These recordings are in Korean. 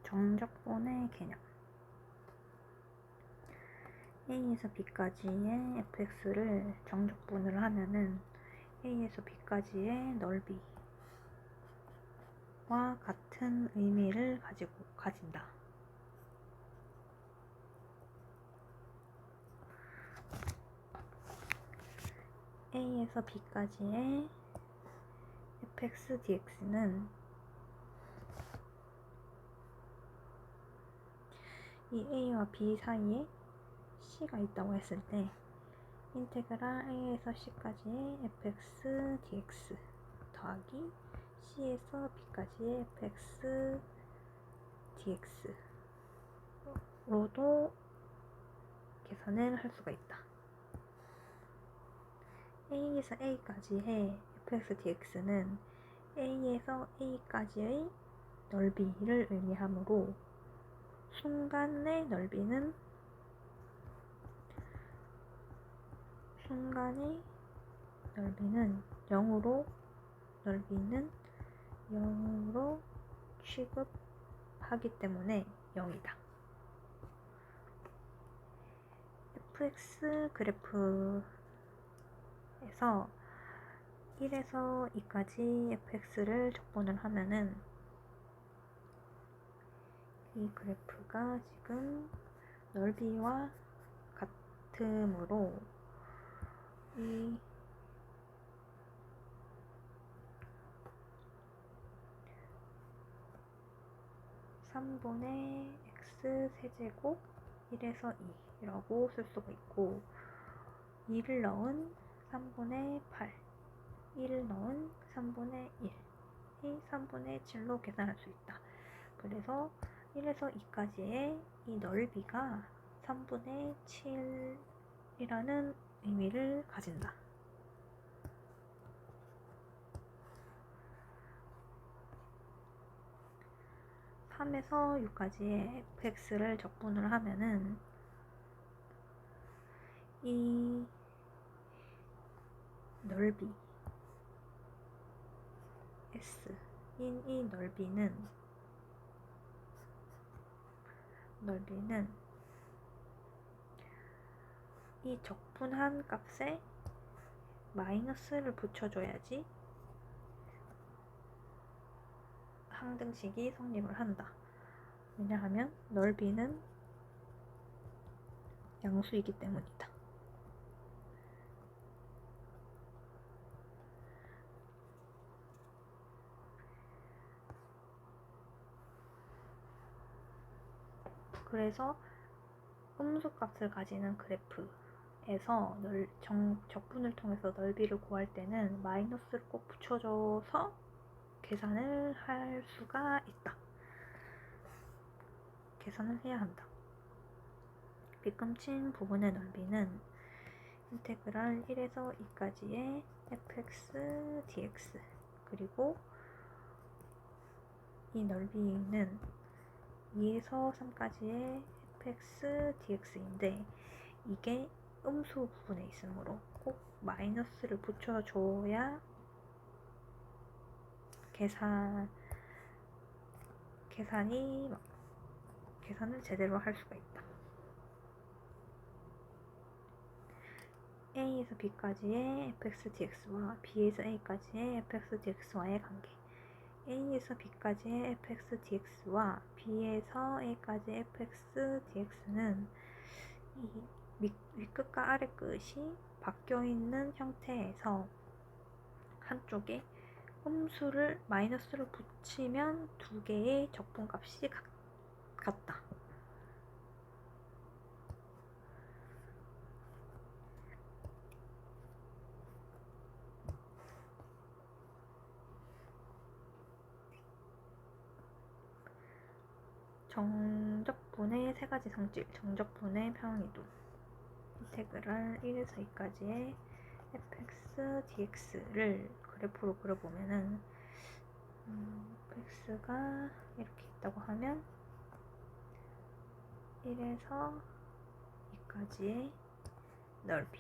정적분의 개념. A에서 B까지의 fx를 정적분을 하면은 A에서 B까지의 넓이와 같은 의미를 가진다. A에서 B까지의 fx dx는 이 A와 B 사이에 C가 있다고 했을 때 인테그랄 A에서 C까지의 fx dx 더하기 C에서 B까지의 fx dx로도 계산을 할 수가 있다. A에서 A까지의 fx dx는 A에서 A까지의 넓이를 의미하므로 순간의 넓이는 0으로 취급하기 때문에 0이다. fx 그래프에서 1에서 2까지 fx를 적분을 하면은 이 그래프가 지금 넓이와 같으므로 이 3분의 x 세제곱 1에서 2라고 쓸 수가 있고 2를 넣은 3분의 8, 1을 넣은 3분의 1, 이 3분의 7로 계산할 수 있다. 그래서 1에서 2까지의 이 넓이가 3분의 7이라는 의미를 가진다. (3에서 6까지의 fx를 적분을 하면은 이 넓이 S인 이 넓이는 이 적분한 값에 마이너스를 붙여줘야지 항등식이 성립을 한다. 왜냐하면 넓이는 양수이기 때문이다. 그래서 음수값을 가지는 그래프에서 적분을 통해서 넓이를 구할 때는 마이너스를 꼭 붙여줘서 계산을 할 수가 있다. 계산을 해야 한다. 빗금친 부분의 넓이는 인테그랄 1에서 2까지의 fx dx 그리고 이 넓이는 2에서 3까지의 fx dx인데 이게 음수 부분에 있으므로 꼭 마이너스를 붙여줘야 계산을 제대로 할 수가 있다. A에서 B까지의 fx dx와 B에서 A까지의 fx dx와의 관계. A에서 B까지의 fx dx와 B에서 A까지의 fx dx는 이 윗끝과 아랫끝이 바뀌어있는 형태에서 한쪽에 마이너스를 붙이면 두 개의 적분값이 같다. 정적분의 세 가지 성질, 정적분의 평이동, 인테그랄 1에서 2까지의 fx dx를 그래프로 그려보면은 fx가 이렇게 있다고 하면 1에서 2까지의 넓이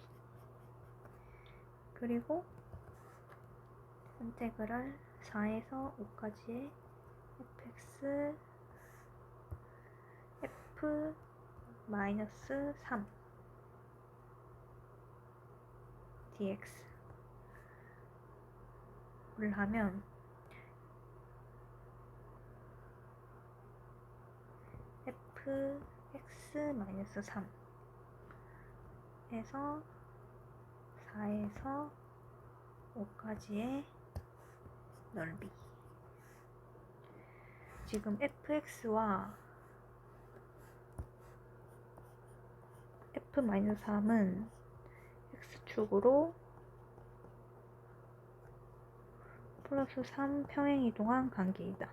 그리고 인테그랄 4에서 5까지의 fx f 마이너스 3 dx를 하면 fx 마이너스 3에서 4에서 5까지의 넓이. 지금 fx와 f-3은 x축으로 플러스 3 평행이동한 관계이다.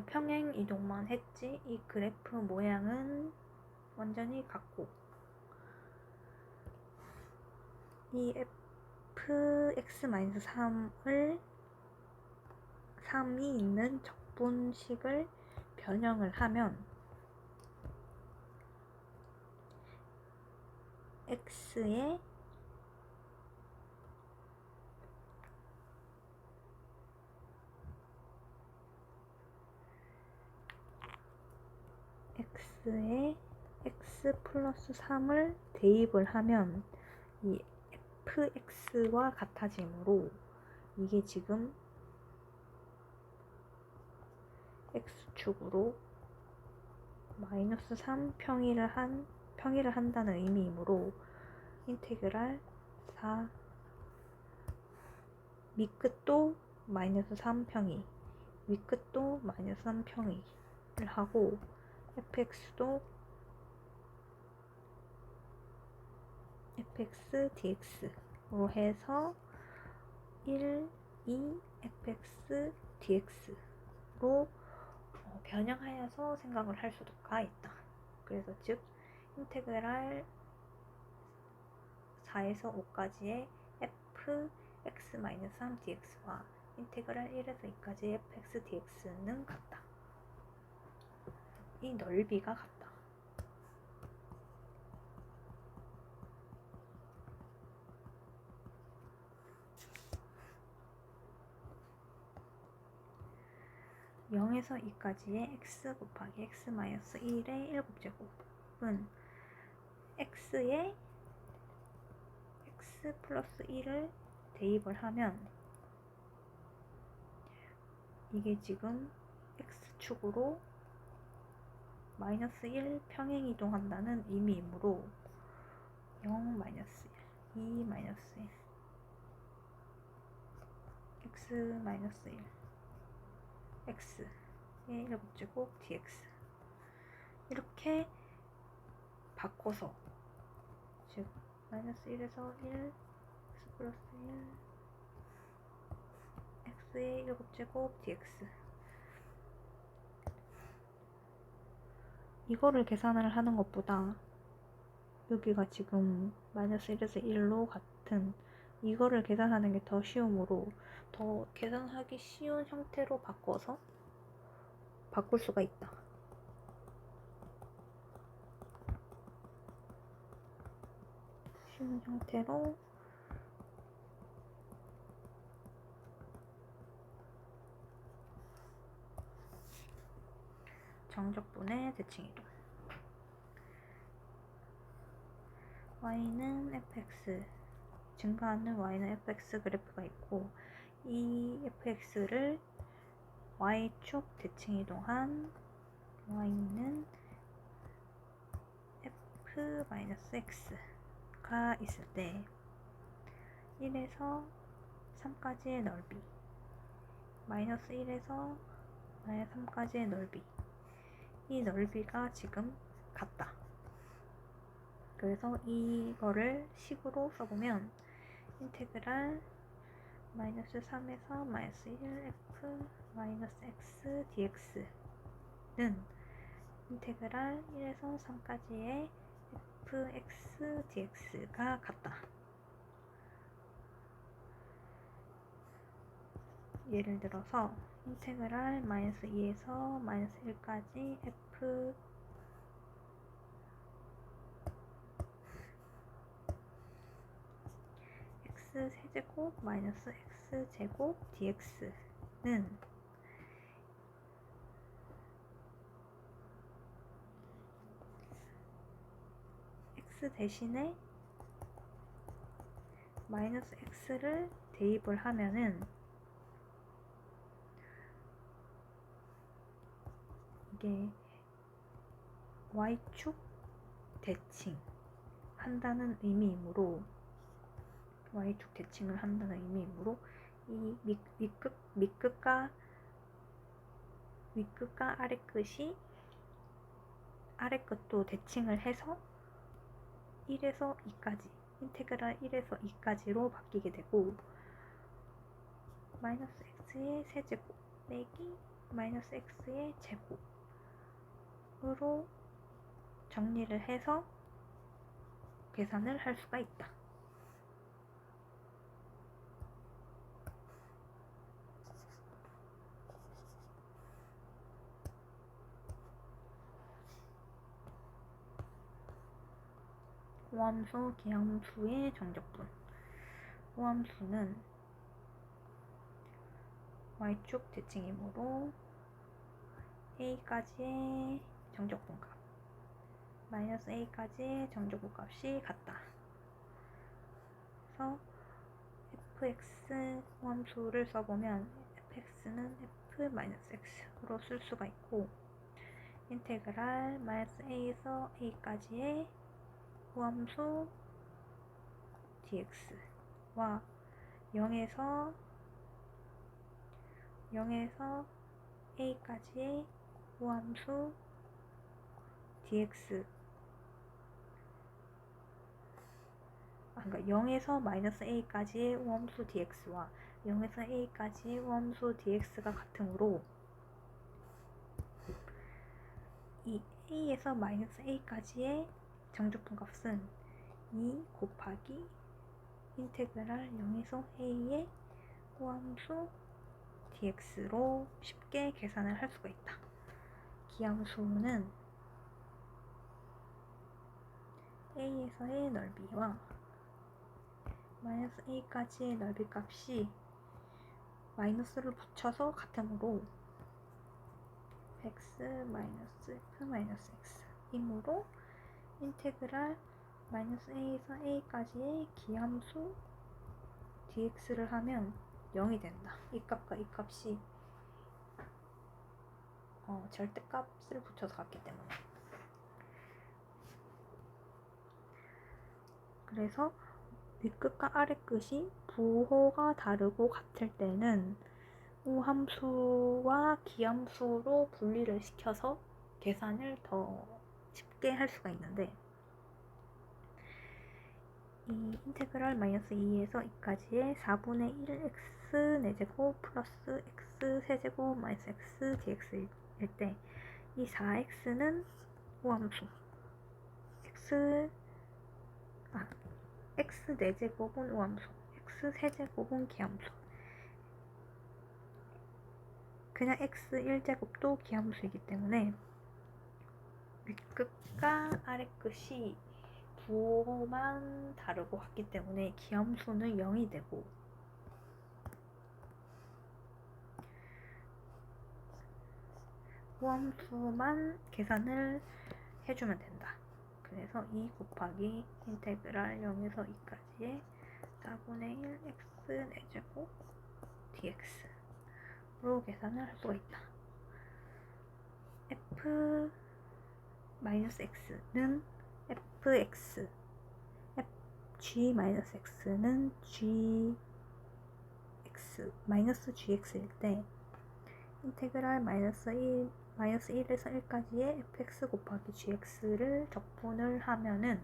평행이동만 했지 이 그래프 모양은 완전히 같고, 이 fx-3을 3이 있는 적분식을 변형을 하면 x의 x 플러스 3을 대입을 하면 이 fx와 같아지므로 이게 지금 x축으로 마이너스 3 평일을 한다는 의미이므로 인테그랄 4 밑끝도 마이너스 3 평이, 윗끝도 마이너스 3 평이를 하고, fx도 fx dx로 해서 1, 2 fx dx로 변형하여서 생각을 할 수가 있다. 그래서 즉 인테그랄 4에서 5까지의 fx-3 dx와 인테그랄 1에서 2까지의 fx dx는 같다. 이 넓이가 같다. (0에서 2까지의 x 곱하기 x-1의 7제곱은 x에 x 플러스 1을 대입을 하면 이게 지금 x축으로 마이너스 1 평행이동한다는 의미이므로 0 마이너스 1, 2 마이너스 1, x 마이너스 1, x의 7제곱 dx 이렇게 바꿔서, 즉 마이너스 1에서 1 x 플러스 1 x의 7제곱 dx 이거를 계산을 하는 것보다 여기가 지금 마이너스 1에서 1로 같은 이거를 계산하는 게 더 쉬우므로 더 계산하기 쉬운 형태로 바꿔서 바꿀 수가 있다. 쉬운 형태로 정적분의 대칭이동. y는 fx, 증가하는 y는 fx 그래프가 있고, 이 fx를 y축 대칭이동한 y는 f-x가 있을 때 1에서 3까지의 넓이, 마이너스 1에서 마이너스 3까지의 넓이, 이 넓이가 지금 같다. 그래서 이거를 식으로 써보면 인테그랄 마이너스 3에서 마이너스 1 f 마이너스 x dx는 인테그랄 1에서 3까지의 fx dx가 같다. 예를 들어서 인테그랄 마이너스 2에서 마이너스 1까지 f x 세제곱 마이너스 x 제곱 dx x 대신에 마이너스 x를 대입을 하면은 이게 y축 대칭 한다는 의미이므로 y축 대칭을 한다는 의미이므로 이 밑끝과 아래끝이 아래끝도 대칭을 해서 1에서 2까지 인테그랄 1에서 2까지로 바뀌게 되고 마이너스 x의 세제곱 빼기 마이너스 x의 제곱으로 정리를 해서 계산을 할 수가 있다. 호함수, 기함수의 정적분. 호함수는 y축 대칭이므로 a까지의 정적분값 마이너스 a까지의 정적분값이 같다. 그래서 fx 호함수를 써보면 fx는 f-x로 쓸 수가 있고 인테그랄 마이너스 a에서 a까지의 호함수 dx와 0에서 a까지의 호함수 dx 그러니까 0에서 마이너스 a까지의 호함수 dx와 0에서 a까지의 호함수 dx가 같으므로 이 a에서 마이너스 a까지의 정적분 값은 2 곱하기 인테그랄 0에서 a의 호함수 dx로 쉽게 계산을 할 수가 있다. 기함수는 a에서의 넓이와 마이너스 a까지의 넓이 값이 마이너스를 붙여서 같으므로 x 마이너스 f 마이너스 x 이므로 인테그랄 마이너스 a에서 a까지의 기함수 dx를 하면 0이 된다. 이 값과 이 값이 절대값을 붙여서 같기 때문에. 그래서 윗끝과 아래끝이 부호가 다르고 같을 때는 우함수와 기함수로 분리를 시켜서 계산을 더 쉽게 할 수가 있는데 이 인테그랄 마이너스 2에서 2까지의 4분의 1 x 4제곱 플러스 x 세제곱 마이너스 x dx일 때 이 4x는 우함수 x 4제곱은 우함수 x 세제곱은 기함수 그냥 x 1제곱도 기함수이기 때문에 윗끝과 아래끝이 부호만 다르고 같기 때문에 기함수는 0이 되고 호함수만 계산을 해주면 된다. 그래서 2 곱하기 인테그랄 0에서 2까지의 4분의 1 x 4제곱 dx로 계산을 할 수가 있다. f-x는 fx g-x는 gx 마이너스 gx일 때 인테그랄 마이너스 1에서 1까지의 fx 곱하기 gx를 적분을 하면은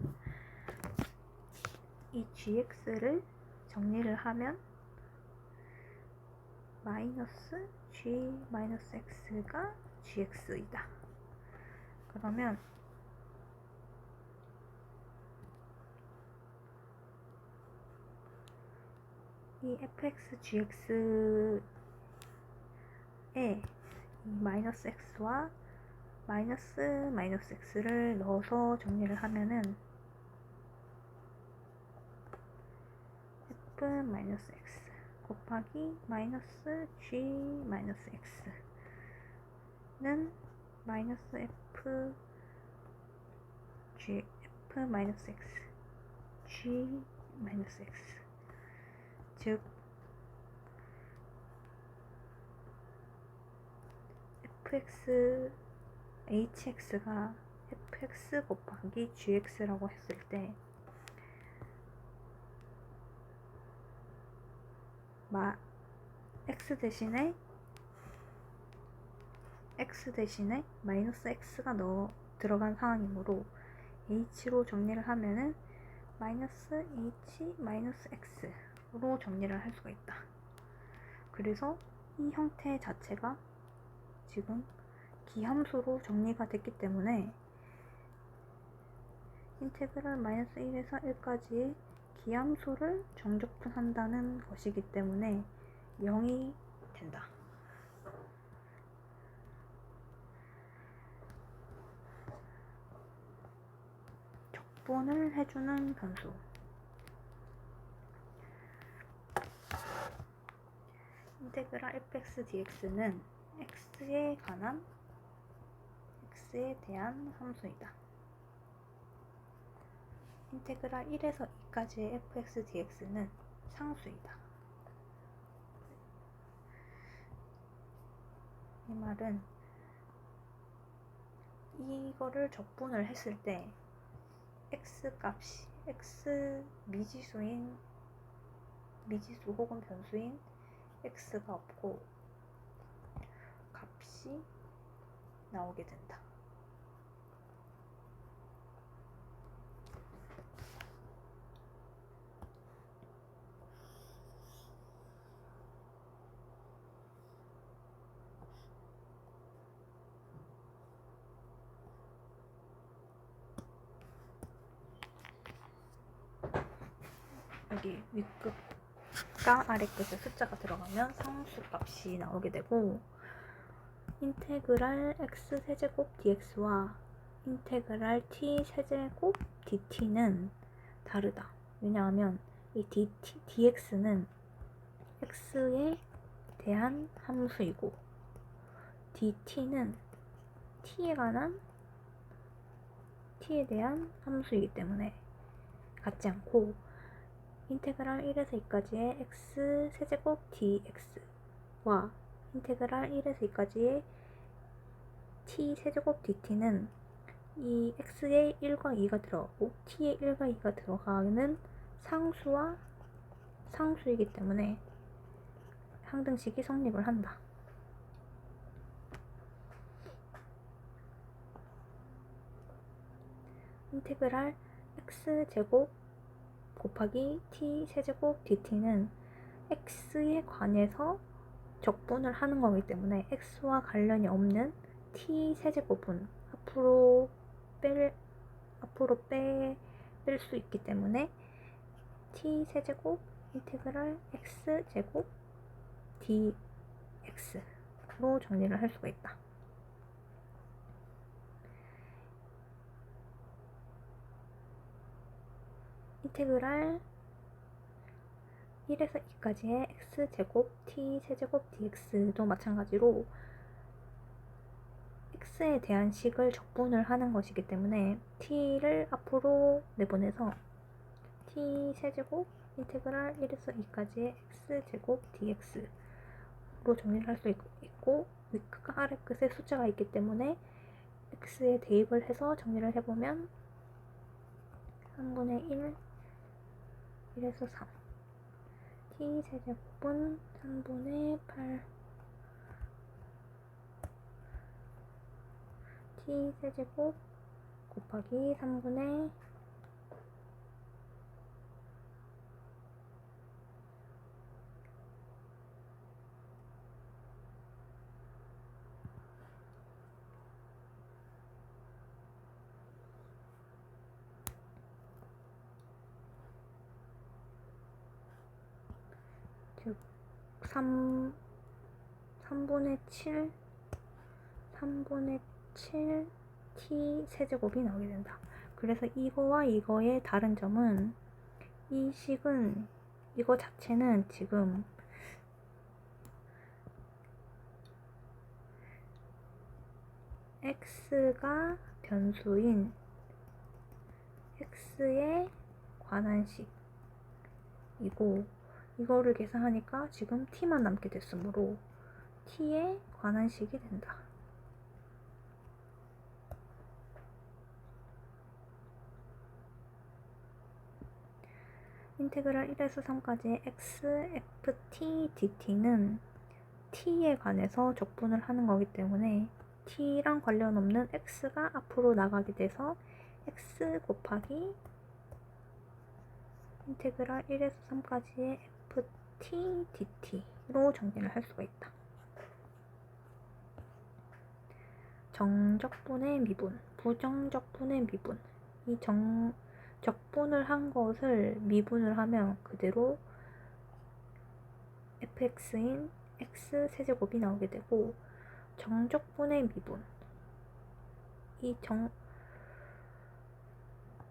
이 gx를 정리를 하면 마이너스 g 마이너스 x가 gx이다. 그러면 이 fx gx에 이 마이너스 x와 마이너스 x를 넣어서 정리를 하면은 f 마이너스 x 곱하기 마이너스 g 마이너스 x는 마이너스 f g f 마이너스 x g 마이너스 x, 즉 fx hx가 fx 곱하기 gx라고 했을 때 x 대신에 마이너스 x가 들어간 상황이므로 h로 정리를 하면은 마이너스 h 마이너스 x로 정리를 할 수가 있다. 그래서 이 형태 자체가 지금 기함수로 정리가 됐기 때문에 인테그랄 마이너스 1에서 1까지의 기함수를 정적분한다는 것이기 때문에 0이 된다. 적분을 해주는 변수. 인테그랄 fx dx는 x에 대한 함수이다. 인테그랄 1에서 2까지의 fx dx는 상수이다. 이 말은 이거를 적분을 했을 때 x 값이 x 미지수 혹은 변수인 x가 없고 값이 나오게 된다. 여기 윗끝과 아래끝에 숫자가 들어가면 상수 값이 나오게 되고, 인테그랄 x 세제곱 dx와 인테그랄 t 세제곱 dt는 다르다. 왜냐하면 이 dx는 x에 대한 함수이고 dt는 t에 대한 함수이기 때문에 같지 않고, 인테그랄 1에서 2까지의 x 세제곱 dx와 인테그랄 1에서 2까지의 t 세제곱 dt는 이 x에 1과 2가 들어가고 t에 1과 2가 들어가는 상수이기 때문에 항등식이 성립을 한다. 인테그랄 x제곱 곱하기 t 세제곱 dt는 x에 관해서 적분을 하는 거기 때문에 x와 관련이 없는 t 세제곱은 앞으로 뺄 수 있기 때문에 t 세제곱 인테그랄 x제곱 dx로 정리를 할 수가 있다. 인테그랄 1에서 2까지의 x제곱 t 세제곱 dx도 마찬가지로 x에 대한 식을 적분을 하는 것이기 때문에 t를 앞으로 내보내서 t 세제곱 인테그랄 1에서 2까지의 x제곱 dx로 정리를 할 수 있고, 윗끝과 아래끝에 숫자가 있기 때문에 x에 대입을 해서 정리를 해보면 3분의 1에서 3 t 세제곱은 3분의 8 t 세제곱 곱하기 3분의 3분의 7 t 세제곱이 나오게 된다. 그래서 이거와 이거의 다른 점은 이거 자체는 지금 x가 변수인 x에 관한 식이고, 이거를 계산하니까 지금 t만 남게 됐으므로 t에 관한 식이 된다. 인테그랄 1에서 3까지의 x, f, t, dt는 t에 관해서 적분을 하는 거기 때문에 t랑 관련 없는 x가 앞으로 나가게 돼서 x 곱하기 인테그랄 1에서 3까지의 ft, dt로 정리를 할 수가 있다. 정적분의 미분, 부정적분의 미분. 이 적분을 한 것을 미분을 하면 그대로 fx인 x 세제곱이 나오게 되고, 정적분의 미분, 이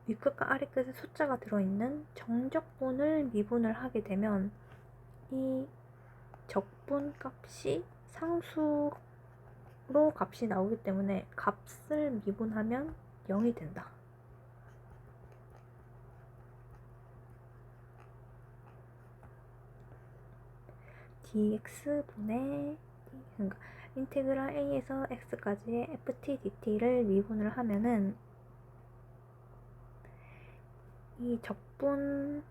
윗끝과 아래끝에 숫자가 들어있는 정적분을 미분을 하게 되면 이 적분 값이 상수로 값이 나오기 때문에 값을 미분하면 0이 된다. dx분의 그러니까 인테그랄 a에서 x까지의 ft, dt를 미분을 하면은 이 적분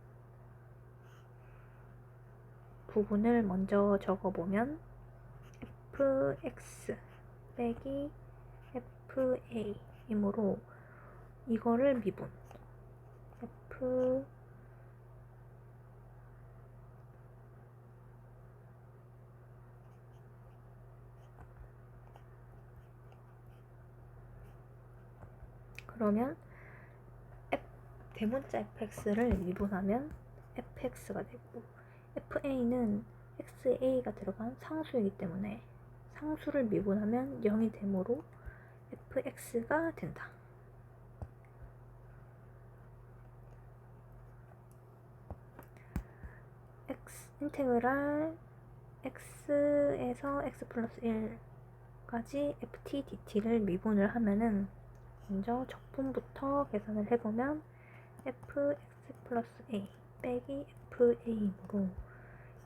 부분을 먼저 적어보면 fx 빼기 fa이므로 이거를 미분 f 그러면 대문자 fx를 미분하면 fx가 되고, fa는 xa가 들어간 상수이기 때문에 상수를 미분하면 0이 되므로 fx가 된다. 인테그랄 x에서 x 플러스 1까지 ft, dt를 미분을 하면은 먼저 적분부터 계산을 해보면 fx 플러스 a 빼기 fa이므로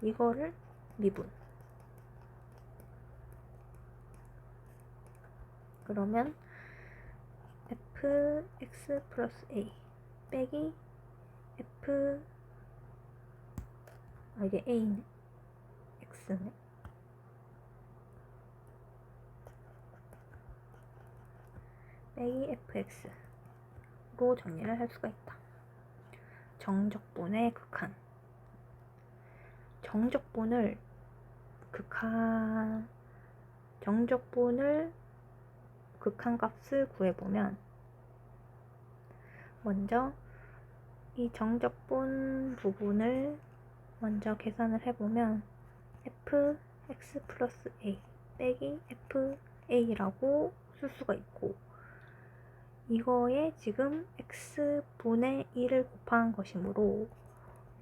이거를 미분. 그러면 fx 플러스 a 빼기 이게 a네, x네. 빼기 fx로 정리를 할 수가 있다. 정적분의 극한. 정적분을 극한값을 구해보면 먼저 이 정적분 부분을 먼저 계산을 해보면 fx 플러스 a 빼기 fa라고 쓸 수가 있고, 이거에 지금 x분의 1을 곱한 것이므로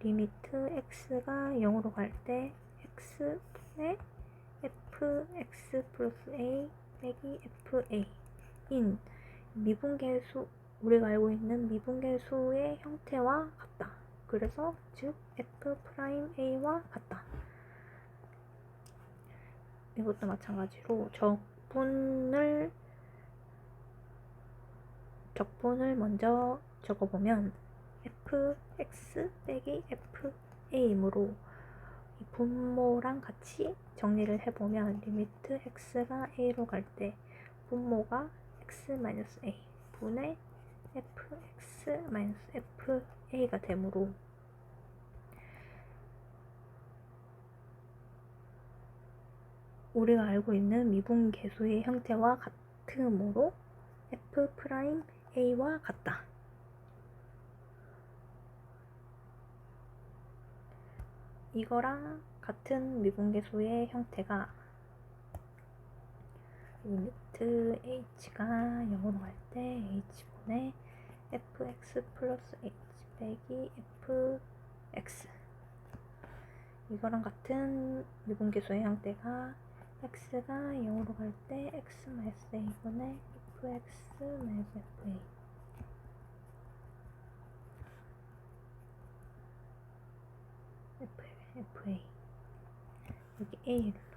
리미트 x가 0으로 갈 때 x분의 fx 플러스 a 빼기 fa인 미분계수, 우리가 알고 있는 미분계수의 형태와 같다. 그래서 즉 f'a와 같다. 이것도 마찬가지로 적분을 먼저 적어보면 fx 빼기 fa이므로 이 분모랑 같이 정리를 해보면 리미트 x가 a로 갈 때 분모가 x-a 분의 fx-fa가 되므로 우리가 알고 있는 미분계수의 형태와 같으므로 f'a와 같다. 이거랑 같은 미분계수의 형태가 리미트 h가 0으로 갈 때 h분의 fx 플러스 h 빼기 fx, 이거랑 같은 미분계수의 형태가 x가 0으로 갈 때 x-a분의 fx-fa fa 여기 a를